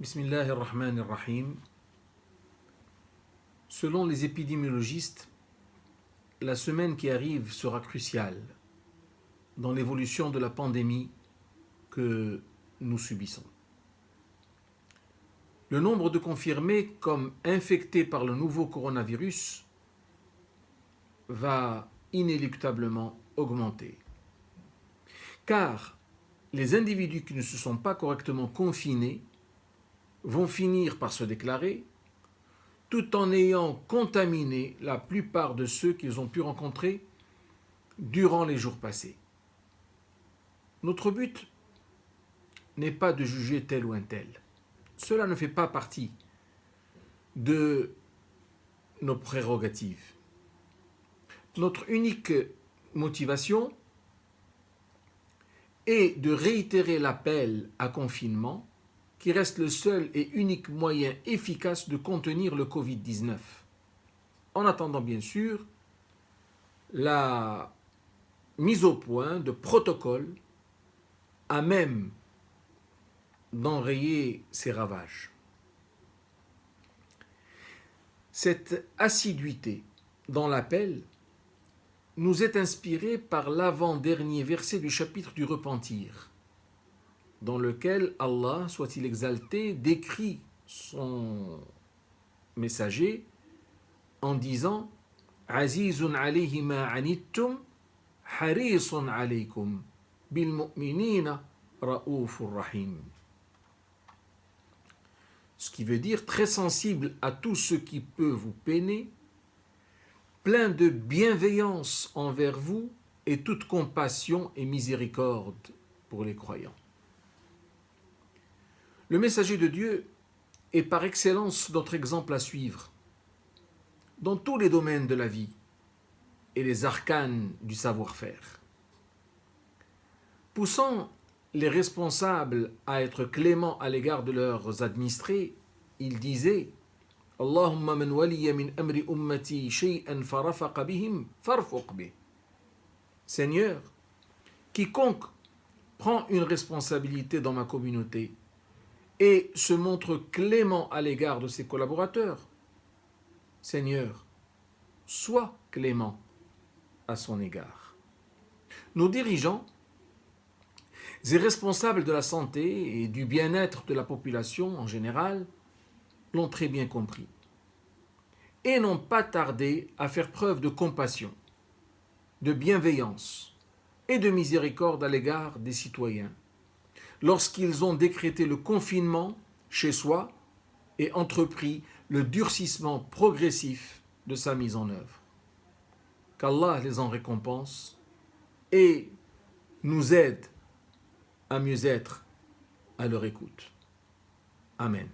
Bismillah ar-Rahman ar-Rahim. Selon les épidémiologistes, la semaine qui arrive sera cruciale dans l'évolution de la pandémie que nous subissons. Le nombre de confirmés comme infectés par le nouveau coronavirus va inéluctablement augmenter. Car les individus qui ne se sont pas correctement confinés vont finir par se déclarer tout en ayant contaminé la plupart de ceux qu'ils ont pu rencontrer durant les jours passés. Notre but n'est pas de juger tel ou un tel. Cela ne fait pas partie de nos prérogatives. Notre unique motivation est de réitérer l'appel à confinement qui reste le seul et unique moyen efficace de contenir le Covid-19. En attendant bien sûr la mise au point de protocoles à même d'enrayer ces ravages. Cette assiduité dans l'appel nous est inspirée par l'avant-dernier verset du chapitre du repentir, dans lequel Allah, soit-il exalté, décrit son messager en disant « Azizun alayhi ma anittum, harisun alaykum, bil mu'minina ra'ufur rahim » Ce qui veut dire très sensible à tout ce qui peut vous peiner, plein de bienveillance envers vous et toute compassion et miséricorde pour les croyants. Le messager de Dieu est par excellence notre exemple à suivre dans tous les domaines de la vie et les arcanes du savoir-faire. Poussant les responsables à être cléments à l'égard de leurs administrés, il disait « Allahumma man waliya min amri ummati shay'an farafaqa bihim farfuq bih » Seigneur, quiconque prend une responsabilité dans ma communauté et se montre clément à l'égard de ses collaborateurs, Seigneur, sois clément à son égard. Nos dirigeants et responsables de la santé et du bien-être de la population en général l'ont très bien compris et n'ont pas tardé à faire preuve de compassion, de bienveillance et de miséricorde à l'égard des citoyens lorsqu'ils ont décrété le confinement chez soi et entrepris le durcissement progressif de sa mise en œuvre. Qu'Allah les en récompense et nous aide à mieux être à leur écoute. Amen.